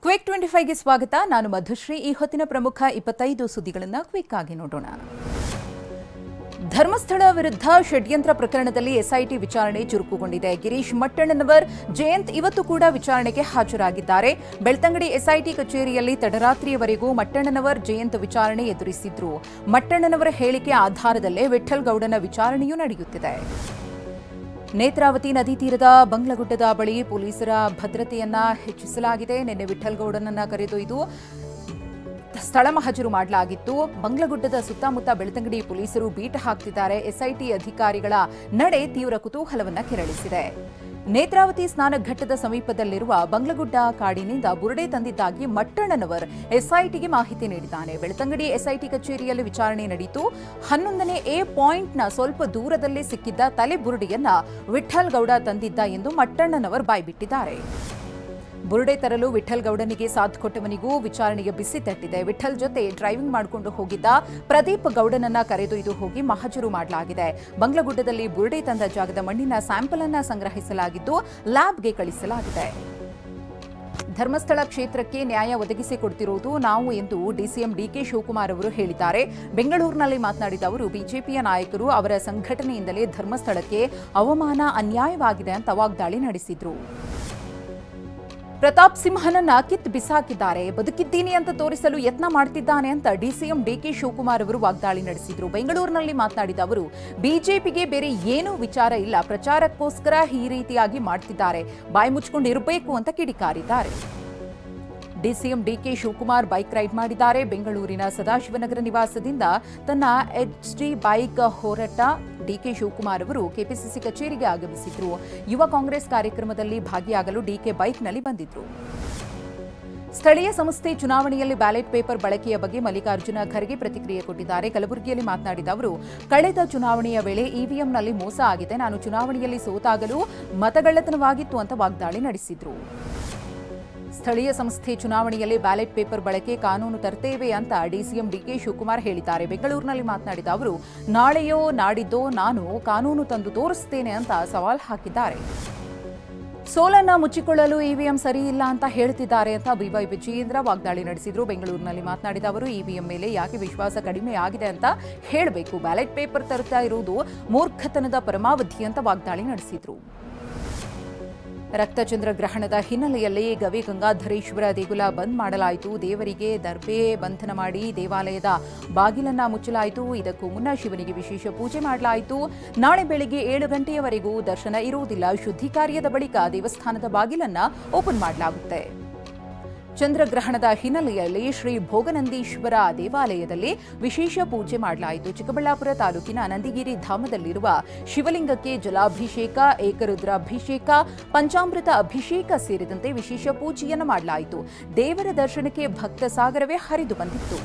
Quick 25ಗೆ ಸ್ವಾಗತ. ನಾನು ಮಧುಶ್ರೀ. ಈ ಹೊತ್ತಿನ ಪ್ರಮುಖ 25 ಸುದ್ದಿಗಳನ್ನು ಕ್ವಿಕ್ ಆಗಿ ನೋಡೋಣ. ಧರ್ಮಸ್ಥಳ ವಿರುದ್ಧ ಷಡ್ಯಂತ್ರ ಪ್ರಕರಣದಲ್ಲಿ ಎಸ್ಐಟಿ ವಿಚಾರಣೆ ಚುರುಕುಗೊಂಡಿದೆ. ಗಿರೀಶ್ ಮಟ್ಟಣ್ಣನವರ್, ಜಯಂತ್ ಇವತ್ತು ಕೂಡ ವಿಚಾರಣೆಗೆ ಹಾಜರಾಗಿದ್ದಾರೆ. ಬೆಳ್ತಂಗಡಿ ಎಸ್ಐಟಿ ಕಚೇರಿಯಲ್ಲಿ ತಡರಾತ್ರಿಯವರೆಗೂ ಮಟ್ಟಣ್ಣನವರ್, ಜಯಂತ್ ವಿಚಾರಣೆ ಎದುರಿಸಿದ್ರು. ಮಟ್ಟಣ್ಣನವರ ಹೇಳಿಕೆ ಆಧಾರದಲ್ಲೇ ವಿಠ್ಠಲ್ ಗೌಡನ ವಿಚಾರಣೆಯೂ ನಡೆಯುತ್ತಿದೆ. ನೇತ್ರಾವತಿ ನದಿ ತೀರದ ಬಂಗ್ಲಗುಡ್ಡದ ಬಳಿ ಪೊಲೀಸರ ಭದ್ರತೆಯನ್ನ ಹೆಚ್ಚಿಸಲಾಗಿದೆ. ನಿನ್ನೆ ವಿಠ್ಠಲ್ ಗೌಡನನ್ನ ಕರೆದೊಯ್ದು ಸ್ಥಳ ಮಹಜರು ಮಾಡಲಾಗಿತ್ತು. ಬಂಗ್ಲಗುಡ್ಡದ ಸುತ್ತಮುತ್ತ ಬೆಳ್ತಂಗಡಿ ಪೊಲೀಸರು ಬೀಟ್ ಹಾಕ್ತಿದ್ದಾರೆ. ಎಸ್ಐಟಿ ಅಧಿಕಾರಿಗಳ ನಡೆ ತೀವ್ರ ಕುತೂಹಲವನ್ನ ಕೆರಳಿಸಿದೆ. ನೇತ್ರಾವತಿ ಸ್ನಾನಘಟ್ಟದ ಸಮೀಪದಲ್ಲಿರುವ ಬಂಗ್ಲಗುಡ್ಡ ಕಾಡಿನಿಂದ ಬುರುಡೆ ತಂದಿದ್ದಾಗಿ ಮಟ್ಟಣ್ಣನವರ್ ಎಸ್ಐಟಿಗೆ ಮಾಹಿತಿ ನೀಡಿದ್ದಾನೆ. ಬೆಳ್ತಂಗಡಿ ಎಸ್ಐಟಿ ಕಚೇರಿಯಲ್ಲಿ ವಿಚಾರಣೆ ನಡೆಯಿತು. 11ನೇ ಎ ಪಾಯಿಂಟ್ನ ಸ್ವಲ್ಪ ದೂರದಲ್ಲೇ ಸಿಕ್ಕಿದ್ದ ತಲೆ ಬುರುಡೆಯನ್ನ ವಿಠ್ಠಲ್ ಗೌಡ ತಂದಿದ್ದ ಎಂದು ಮಟ್ಟಣ್ಣನವರ್ ಬಾಯ್ಬಿಟ್ಟಿದ್ದಾರೆ. ಬುರುಡೆ ತರಲು ವಿಠ್ಠಲ್ ಗೌಡನಿಗೆ ಸಾಥ್ ಕೊಟ್ಟವನಿಗೂ ವಿಚಾರಣೆಗೆ ಬಿಸಿ ತಟ್ಟಿದೆ. ವಿಠ್ಠಲ್ ಜೊತೆ ಡ್ರೈವಿಂಗ್ ಮಾಡಿಕೊಂಡು ಹೋಗಿದ್ದ ಪ್ರದೀಪ್ ಗೌಡನನ್ನ ಕರೆದೊಯ್ದು ಹೋಗಿ ಮಹಜರು ಮಾಡಲಾಗಿದೆ. ಬಂಗ್ಲಗುಡ್ಡದಲ್ಲಿ ಬುರುಡೆ ತಂದ ಜಾಗದ ಮಣ್ಣಿನ ಸ್ಯಾಂಪಲ್ ಅನ್ನ ಸಂಗ್ರಹಿಸಲಾಗಿದ್ದು ಲ್ಯಾಬ್ಗೆ ಕಳಿಸಲಾಗಿದೆ. ಧರ್ಮಸ್ಥಳ ಕ್ಷೇತ್ರಕ್ಕೆ ನ್ಯಾಯ ಒದಗಿಸಿಕೊಡ್ತಿರುವುದು ನಾವು ಎಂದು ಡಿಸಿಎಂ ಡಿಕೆ ಶಿವಕುಮಾರ್ ಅವರು ಹೇಳಿದ್ದಾರೆ. ಬೆಂಗಳೂರಿನಲ್ಲಿ ಮಾತನಾಡಿದ ಅವರು, ಬಿಜೆಪಿಯ ನಾಯಕರು ಅವರ ಸಂಘಟನೆಯಿಂದಲೇ ಧರ್ಮಸ್ಥಳಕ್ಕೆ ಅವಮಾನ, ಅನ್ಯಾಯವಾಗಿದೆ ಅಂತ ವಾಗ್ದಾಳಿ ನಡೆಸಿದ್ರು. ಪ್ರತಾಪ್ ಸಿಂಹನನ್ನ ಕಿತ್ತು ಬಿಸಾಕಿದ್ದಾರೆ. ಬದುಕಿದ್ದೀನಿ ಅಂತ ತೋರಿಸಲು ಯತ್ನ ಮಾಡ್ತಿದ್ದಾನೆ ಅಂತ ಡಿಸಿಎಂ ಡಿಕೆ ಶಿವಕುಮಾರ್ ಅವರು ವಾಗ್ದಾಳಿ ನಡೆಸಿದ್ರು. ಬೆಂಗಳೂರಿನಲ್ಲಿ ಮಾತನಾಡಿದ ಅವರು, ಬಿಜೆಪಿಗೆ ಬೇರೆ ಏನೂ ವಿಚಾರ ಇಲ್ಲ, ಪ್ರಚಾರಕ್ಕೋಸ್ಕರ ಈ ರೀತಿಯಾಗಿ ಮಾಡ್ತಿದ್ದಾರೆ, ಬಾಯಿ ಮುಚ್ಕೊಂಡು ಇರಬೇಕು ಅಂತ ಕಿಡಿಕಾರಿದ್ದಾರೆ. DCM D K Shivakumar bike ride ಮಾಡಿದ್ದಾರೆ. ಬೆಂಗಳೂರಿನ ಸದಾಶಿವನಗರ ನಿವಾಸದಿಂದ ತನ್ನ ಎಚ್ಡಿ ಬೈಕ್ ಹೊರಟ ಡಿಕೆ ಶಿವಕುಮಾರ್ ಅವರು ಕೆಪಿಸಿಸಿ ಕಚೇರಿಗೆ ಆಗಮಿಸಿದ್ರು. ಯುವ ಕಾಂಗ್ರೆಸ್ ಕಾರ್ಯಕ್ರಮದಲ್ಲಿ ಭಾಗಿಯಾಗಲು ಡಿಕೆ ಬೈಕ್ನಲ್ಲಿ ಬಂದಿದ್ರು. ಸ್ಥಳೀಯ ಸಂಸ್ಥೆ ಚುನಾವಣೆಯಲ್ಲಿ ಬ್ಯಾಲೆಟ್ ಪೇಪರ್ ಬಳಕೆಯ ಬಗ್ಗೆ ಮಲ್ಲಿಕಾರ್ಜುನ ಖರ್ಗೆ ಪ್ರತಿಕ್ರಿಯೆ ಕೊಟ್ಟಿದ್ದಾರೆ. ಕಲಬುರಗಿಯಲ್ಲಿ ಮಾತನಾಡಿದ ಅವರು, ಕಳೆದ ಚುನಾವಣೆಯ ವೇಳೆ ಇವಿಎಂನಲ್ಲಿ ಮೋಸ ಆಗಿದೆ, ನಾನು ಚುನಾವಣೆಯಲ್ಲಿ ಸೋತಾಗಲೂ ಮತಗಳ್ಳತನವಾಗಿತ್ತು ಅಂತ ವಾಗ್ದಾಳಿ ನಡೆಸಿದ್ರು. ಸ್ಥಳೀಯ ಸಂಸ್ಥೆ ಚುನಾವಣೆಯಲ್ಲಿ ಬ್ಯಾಲೆಟ್ ಪೇಪರ್ ಬಳಕೆ ಕಾನೂನು ತರ್ತೇವೆ ಅಂತ ಡಿಸಿಎಂ ಡಿಕೆ ಶಿವಕುಮಾರ್ ಹೇಳಿದ್ದಾರೆ. ಬೆಂಗಳೂರಿನಲ್ಲಿ ಮಾತನಾಡಿದ ಅವರು, ನಾಳೆಯೋ ನಾಡಿದ್ದೋ ನಾನು ಕಾನೂನು ತಂದು ತೋರಿಸ್ತೇನೆ ಅಂತ ಸವಾಲ್ ಹಾಕಿದ್ದಾರೆ. ಸೋಲನ್ನ ಮುಚ್ಚಿಕೊಳ್ಳಲು ಇವಿಎಂ ಸರಿ ಇಲ್ಲ ಅಂತ ಹೇಳ್ತಿದ್ದಾರೆ ಅಂತ ಬಿವೈ ವಿಜಯೇಂದ್ರ ವಾಗ್ದಾಳಿ ನಡೆಸಿದ್ರು. ಬೆಂಗಳೂರಿನಲ್ಲಿ ಮಾತನಾಡಿದ ಅವರು, ಇವಿಎಂ ಮೇಲೆ ಯಾಕೆ ವಿಶ್ವಾಸ ಕಡಿಮೆ ಆಗಿದೆ ಅಂತ ಹೇಳಬೇಕು, ಬ್ಯಾಲೆಟ್ ಪೇಪರ್ ತರ್ತಾ ಇರುವುದು ಮೂರ್ಖತನದ ಪರಮಾವಧಿ ಅಂತ ವಾಗ್ದಾಳಿ ನಡೆಸಿದ್ರು. ರಕ್ತಚಂದ್ರ ಗ್ರಹಣದ ಹಿನ್ನೆಲೆಯಲ್ಲಿ ಗವಿ ಗಂಗಾಧರೇಶ್ವರ ದೇಗುಲ ಬಂದ್ ಮಾಡಲಾಯಿತು. ದೇವರಿಗೆ ದರ್ಬೆ ಬಂಧನ ಮಾಡಿ ದೇವಾಲಯದ ಬಾಗಿಲನ್ನ ಮುಚ್ಚಲಾಯಿತು. ಇದಕ್ಕೂ ಮುನ್ನ ಶಿವನಿಗೆ ವಿಶೇಷ ಪೂಜೆ ಮಾಡಲಾಯಿತು. ನಾಳೆ ಬೆಳಗ್ಗೆ 7 ಗಂಟೆಯವರೆಗೂ ದರ್ಶನ ಇರುವುದಿಲ್ಲ. ಶುದ್ಧಿ ಕಾರ್ಯದ ಬಳಿಕ ದೇವಸ್ಥಾನದ ಬಾಗಿಲನ್ನ ಓಪನ್ ಮಾಡಲಾಗುತ್ತೆ. ಚಂದ್ರಗ್ರಹಣದ ಹಿನ್ನೆಲೆಯಲ್ಲಿ ಶ್ರೀ ಭೋಗನಂದೀಶ್ವರ ದೇವಾಲಯದಲ್ಲಿ ವಿಶೇಷ ಪೂಜೆ ಮಾಡಲಾಯಿತು. ಚಿಕ್ಕಬಳ್ಳಾಪುರ ತಾಲೂಕಿನ ನಂದಿಗಿರಿ ಧಾಮದಲ್ಲಿರುವ ಶಿವಲಿಂಗಕ್ಕೆ ಜಲಾಭಿಷೇಕ, ಏಕರುದ್ರಾಭಿಷೇಕ, ಪಂಚಾಮೃತ ಅಭಿಷೇಕ ಸೇರಿದಂತೆ ವಿಶೇಷ ಪೂಜೆಯನ್ನು ಮಾಡಲಾಯಿತು. ದೇವರ ದರ್ಶನಕ್ಕೆ ಭಕ್ತ ಸಾಗರವೇ ಹರಿದು ಬಂದಿತ್ತು.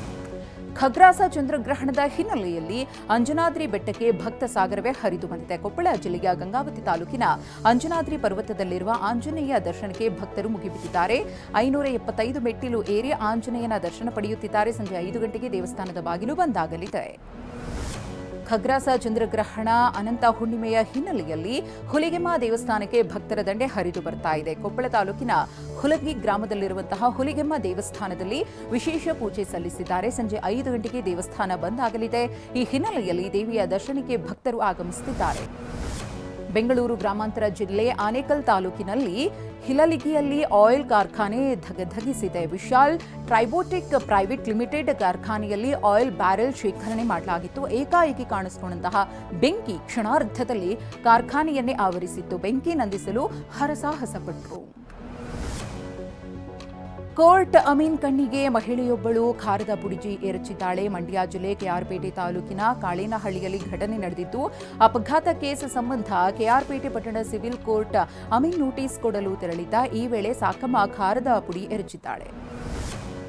ಖಗ್ರಾಸ ಚಂದ್ರಗ್ರಹಣದ ಹಿನ್ನೆಲೆಯಲ್ಲಿ ಅಂಜನಾದ್ರಿ ಬೆಟ್ಟಕ್ಕೆ ಭಕ್ತ ಸಾಗರವೇ ಹರಿದು ಬಂದಿದೆ. ಕೊಪ್ಪಳ ಜಿಲ್ಲೆಯ ಗಂಗಾವತಿ ತಾಲೂಕಿನ ಅಂಜನಾದ್ರಿ ಪರ್ವತದಲ್ಲಿರುವ ಆಂಜನೇಯ ದರ್ಶನಕ್ಕೆ ಭಕ್ತರು ಮುಗಿಬಿದ್ದಿದ್ದಾರೆ. 575 ಮೆಟ್ಟಿಲು ಏರಿ ಆಂಜನೇಯನ ದರ್ಶನ ಪಡೆಯುತ್ತಿದ್ದಾರೆ. ಸಂಜೆ 5 ಗಂಟೆಗೆ ದೇವಸ್ಥಾನದ ಬಾಗಿಲು ಬಂದಾಗಲಿದೆ. ಖಗ್ರಾಸ ಚಂದ್ರಗ್ರಹಣ ಅನಂತ ಹುಣ್ಣಿಮೆಯ ಹಿನ್ನೆಲೆಯಲ್ಲಿ ಹುಲಿಗೆಮ್ಮ ದೇವಸ್ಥಾನಕ್ಕೆ ಭಕ್ತರ ದಂಡೆ ಹರಿದು ಬರ್ತಾ ಇದೆ. ಕೊಪ್ಪಳ ತಾಲೂಕಿನ ಹುಲಗಿ ಗ್ರಾಮದಲ್ಲಿರುವಂತಹ ಹುಲಿಗೆಮ್ಮ ದೇವಸ್ಥಾನದಲ್ಲಿ ವಿಶೇಷ ಪೂಜೆ ಸಲ್ಲಿಸಿದ್ದಾರೆ. ಸಂಜೆ 5 ಗಂಟೆಗೆ ದೇವಸ್ಥಾನ ಬಂದ್ ಆಗಲಿದೆ. ಈ ಹಿನ್ನೆಲೆಯಲ್ಲಿ ದೇವಿಯ ದರ್ಶನಕ್ಕೆ ಭಕ್ತರು ಆಗಮಿಸುತ್ತಿದ್ದಾರೆ. ಬೆಂಗಳೂರು ಗ್ರಾಮಾಂತರ ಜಿಲ್ಲೆ ಆನೇಕಲ್ ತಾಲೂಕಿನಲ್ಲಿ ಹಿಲಲಿಗಿಯಲ್ಲಿ ಆಯಿಲ್ ಕಾರ್ಖಾನೆ ಧಗಧಗಿಸಿದೆ. ವಿಶಾಲ್ ಟ್ರೈಬೋಟಿಕ್ ಪ್ರೈವೇಟ್ ಲಿಮಿಟೆಡ್ ಕಾರ್ಖಾನೆಯಲ್ಲಿ ಆಯಿಲ್ ಬ್ಯಾರೆಲ್ ಶೇಖರಣೆ ಮಾಡಲಾಗಿತ್ತು. ಏಕಾಏಕಿ ಕಾಣಿಸಿಕೊಂಡಂತಹ ಬೆಂಕಿ ಕ್ಷಣಾರ್ಧದಲ್ಲಿ ಕಾರ್ಖಾನೆಯನ್ನೇ ಆವರಿಸಿತ್ತು. ಬೆಂಕಿ ನಂದಿಸಲು ಹರಸಾಹಸಪಟ್ಟರು. ಕೋರ್ಟ್ ಅಮೀನ್ ಕಣ್ಣಿಗೆ ಮಹಿಳೆಯೊಬ್ಬಳು ಖಾರದ ಪುಡಿಜಿ ಎರಚಿದ್ದಾಳೆ. ಮಂಡ್ಯ ಜಿಲ್ಲೆ ಕೆಆರ್ಪೇಟೆ ತಾಲೂಕಿನ ಕಾಳೇನಹಳ್ಳಿಯಲ್ಲಿ ಘಟನೆ ನಡೆದಿದ್ದು, ಅಪಘಾತ ಕೇಸ್ ಸಂಬಂಧ ಕೆಆರ್ಪೇಟೆ ಪಟ್ಟಣ ಸಿವಿಲ್ ಕೋರ್ಟ್ ಅಮೀನ್ ನೋಟಿಸ್ ಕೊಡಲು ತೆರಳಿದ್ದ ಈ ವೇಳೆ ಸಾಕಮ್ಮ ಖಾರದ ಪುಡಿ ಎರಚಿದ್ದಾಳೆ.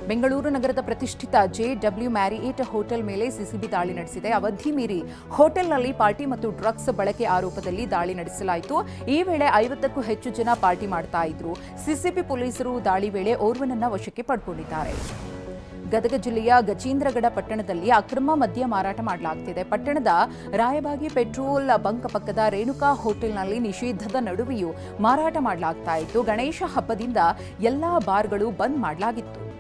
ಬೆಂಗಳೂರು ನಗರದ ಪ್ರತಿಷ್ಠಿತ ಜೆಡಬ್ಲ್ಯೂ ಮ್ಯಾರಿಯೇಟ್ ಹೋಟೆಲ್ ಮೇಲೆ ಸಿಸಿಬಿ ದಾಳಿ ನಡೆಸಿದೆ. ಅವಧಿ ಮೀರಿ ಹೋಟೆಲ್ನಲ್ಲಿ ಪಾರ್ಟಿ ಮತ್ತು ಡ್ರಗ್ಸ್ ಬಳಕೆ ಆರೋಪದಲ್ಲಿ ದಾಳಿ ನಡೆಸಲಾಯಿತು. ಈ ವೇಳೆ 50ಕ್ಕೂ ಹೆಚ್ಚು ಜನ ಪಾರ್ಟಿ ಮಾಡ್ತಾ ಇದ್ರು. ಸಿಸಿಬಿ ಪೊಲೀಸರು ದಾಳಿ ವೇಳೆ ಓರ್ವನನ್ನ ವಶಕ್ಕೆ ಪಡೆದುಕೊಂಡಿದ್ದಾರೆ. ಗದಗ ಜಿಲ್ಲೆಯ ಗಜೇಂದ್ರಗಡ ಪಟ್ಟಣದಲ್ಲಿ ಅಕ್ರಮ ಮದ್ಯ ಮಾರಾಟ ಮಾಡಲಾಗುತ್ತಿದೆ. ಪಟ್ಟಣದ ರಾಯಬಾಗಿ ಪೆಟ್ರೋಲ್ ಬಂಕ್ ಪಕ್ಕದ ರೇಣುಕಾ ಹೋಟೆಲ್ನಲ್ಲಿ ನಿಷೇಧದ ನಡುವೆಯೂ ಮಾರಾಟ ಮಾಡಲಾಗ್ತಾ ಇತ್ತು. ಗಣೇಶ ಹಬ್ಬದಿಂದ ಎಲ್ಲಾ ಬಾರ್ಗಳು ಬಂದ್ ಮಾಡಲಾಗಿತ್ತು.